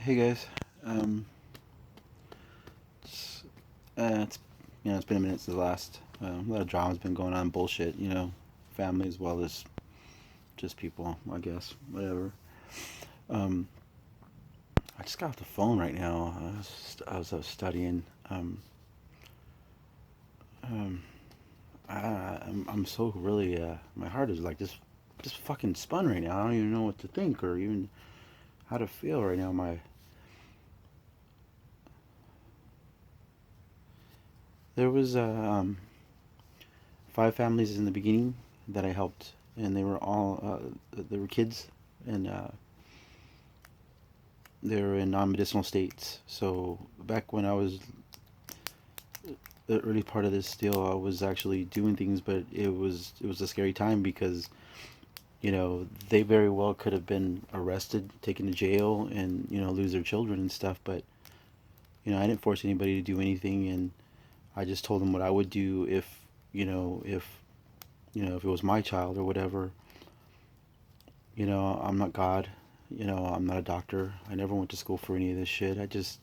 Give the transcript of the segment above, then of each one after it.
Hey guys, um, it's, it's it's been a minute since the last. A lot of drama's been going on, bullshit. Family as well as just people. I guess whatever. Um, I just got off the phone right now. I was studying. Um, I'm so really. My heart is like just fucking spun right now. I don't even know what to think or even how to feel right now. There was five families in the beginning that I helped, and they were kids, and they were in non-medicinal states. So back when I was the early part of this deal, I was actually doing things, but it was a scary time because they very well could have been arrested, taken to jail, and lose their children and stuff. But I didn't force anybody to do anything, and I just told them what I would do if if it was my child or whatever. I'm not God. I'm not a doctor. I never went to school for any of this shit. I just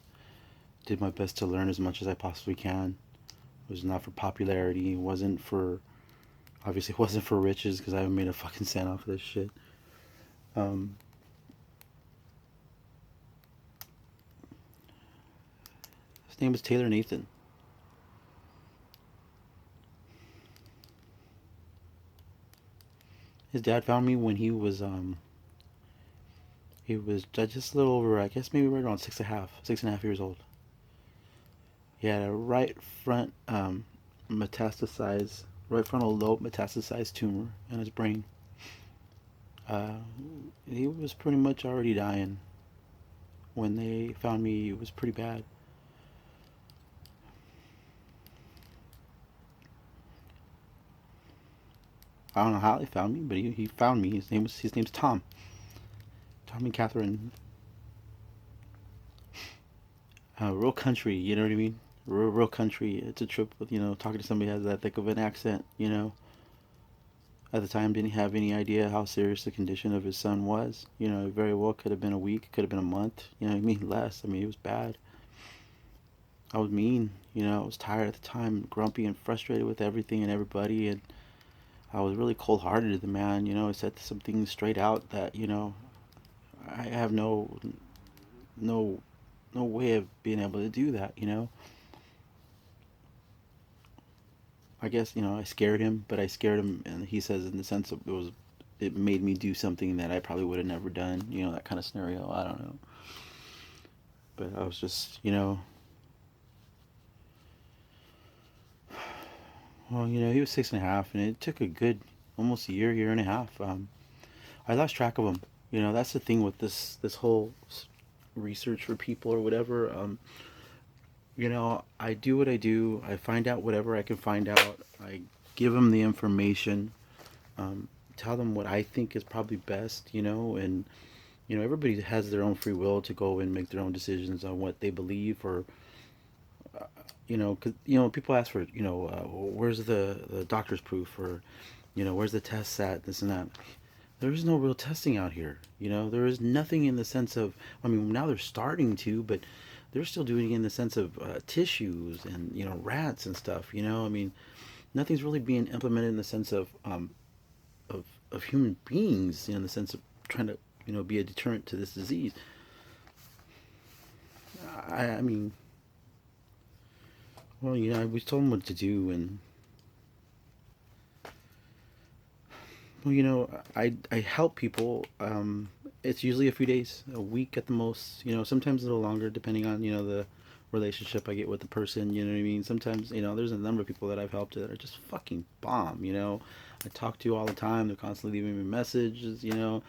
did my best to learn as much as I possibly can. It was not for popularity. It wasn't for, obviously, it wasn't for riches because I haven't made a fucking cent off of this shit. Um, his name was Taylor Nathan. His dad found me when he was just a little over, I guess maybe right around 6.5 years old. He had a right frontal lobe metastasized tumor in his brain. Uh, he was pretty much already dying when they found me. It was pretty bad. I don't know how they found me, but he found me. His name's Tom. Tom and Catherine. Real country, you know what I mean? Real country. It's a trip with talking to somebody who has that thick of an accent. At the time didn't have any idea how serious the condition of his son was. It very well could have been a week, could have been a month. I mean less. I mean it was bad. I was mean. I was tired at the time, grumpy and frustrated with everything and everybody, and I was really cold hearted to the man. I said some things straight out that I have no no way of being able to do that. I guess I scared him, but I scared him, and he says in the sense of it made me do something that I probably would have never done. That kind of scenario. I don't know, but I was just well, he was 6.5, and it took a good almost a year and a half. I lost track of him. That's the thing with this whole research for people or whatever. I do what I do. I find out whatever I can find out. I give them the information. Tell them what I think is probably best. And everybody has their own free will to go and make their own decisions on what they believe or cause people ask for where's the doctor's proof or where's the tests at this and that. There is no real testing out here. There is nothing in the sense of, I mean, now they're starting to, but they're still doing it in the sense of tissues and rats and stuff. I mean, nothing's really being implemented in the sense of of human beings, in the sense of trying to be a deterrent to this disease. I mean, well, we told them what to do, and well, I help people. It's usually a few days, a week at the most. Sometimes a little longer, depending on the relationship I get with the person. You know what I mean? Sometimes there's a number of people that I've helped that are just fucking bomb. I talk to all the time. They're constantly leaving me messages. They're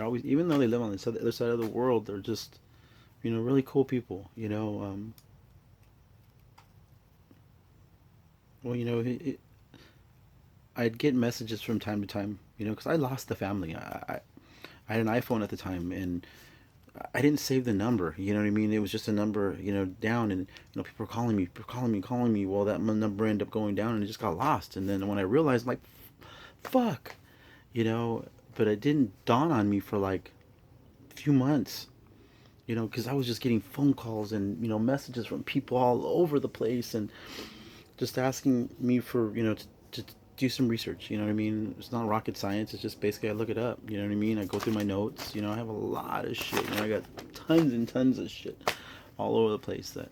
always, even though they live on the other side of the world, they're just really cool people. Well, I'd get messages from time to time. Because I lost the family. I had an iPhone at the time, and I didn't save the number. You know what I mean? It was just a number, down, and people were calling me. Well, that number ended up going down, and it just got lost. And then when I realized, like, fuck, you know. But it didn't dawn on me for like a few months, you know, because I was just getting phone calls and, you know, messages from people all over the place and just asking me for, you know, to do some research. You know what I mean? It's not rocket science. It's just basically I look it up. You know what I mean? I go through my notes. You know, I have a lot of shit. You know, I got tons and tons of shit all over the place that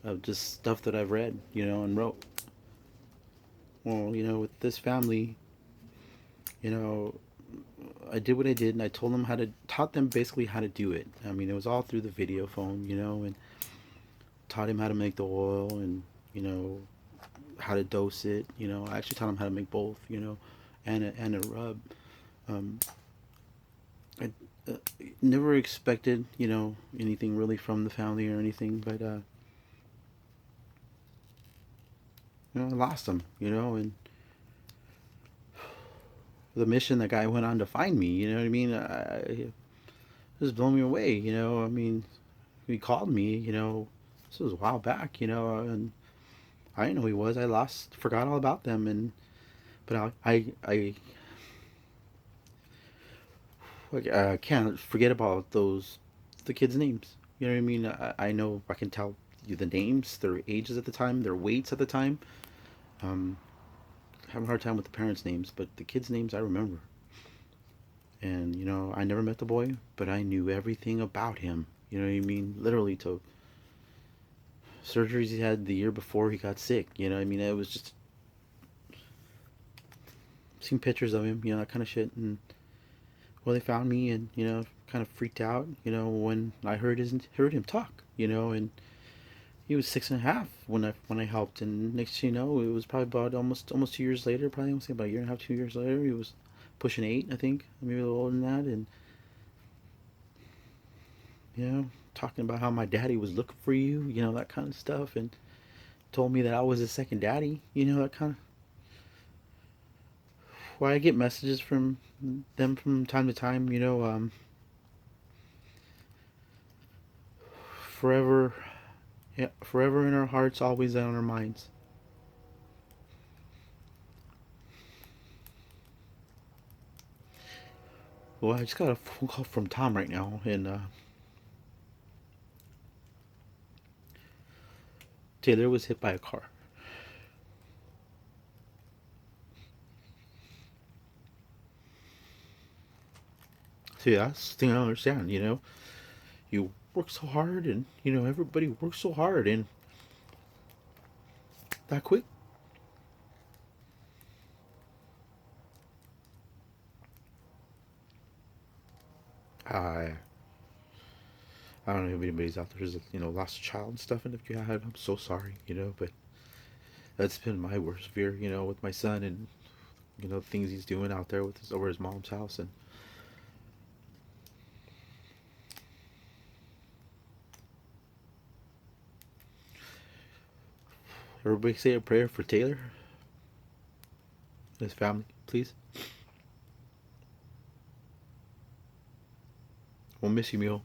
of just stuff that I've read. You know, and wrote. Well, you know, with this family, you know, I did what I did, and I told them how to taught them basically how to do it. I mean, it was all through the video phone. You know, and taught him how to make the oil and, you know, how to dose it. You know, I actually taught him how to make both. You know, and a rub. Um, I never expected, you know, anything really from the family or anything, but you know, I lost him. You know, and the mission that guy went on to find me. You know what I mean? It just blew me away. You know, I mean, he called me. You know, this was a while back. You know, and I didn't know who he was. I lost, forgot all about them, and but I can't forget about those the kids' names. You know what I mean? I know I can tell you the names, their ages at the time, their weights at the time. Um, having a hard time with the parents' names, but the kids' names I remember. And you know, I never met the boy, but I knew everything about him. You know what I mean? Literally to surgeries he had the year before he got sick. You know what I mean? It was just seen pictures of him, you know, that kind of shit. And well, they found me, and you know, kind of freaked out. You know, when I heard him talk. You know, and he was 6.5 when I helped, and next thing you know, it was probably about almost 2 years later. Probably almost about a year and a half, 2 years later, he was pushing 8, I think, maybe a little older than that, and you know, talking about how my daddy was looking for you, you know, that kind of stuff, and told me that I was his second daddy, you know, that kind of. Why I get messages from them from time to time, you know, forever, yeah, forever in our hearts, always on our minds. Well, I just got a phone call from Tom right now, and Taylor was hit by a car. See, that's the thing I don't understand. You know, you work so hard, and you know everybody works so hard, and that quick. I I don't know if anybody's out there who's, you know, lost a child and stuff, and if you have, I'm so sorry. You know, but that's been my worst fear. You know, with my son and you know things he's doing out there with his over his mom's house, and everybody say a prayer for Taylor and his family, please. We'll miss you, Mule.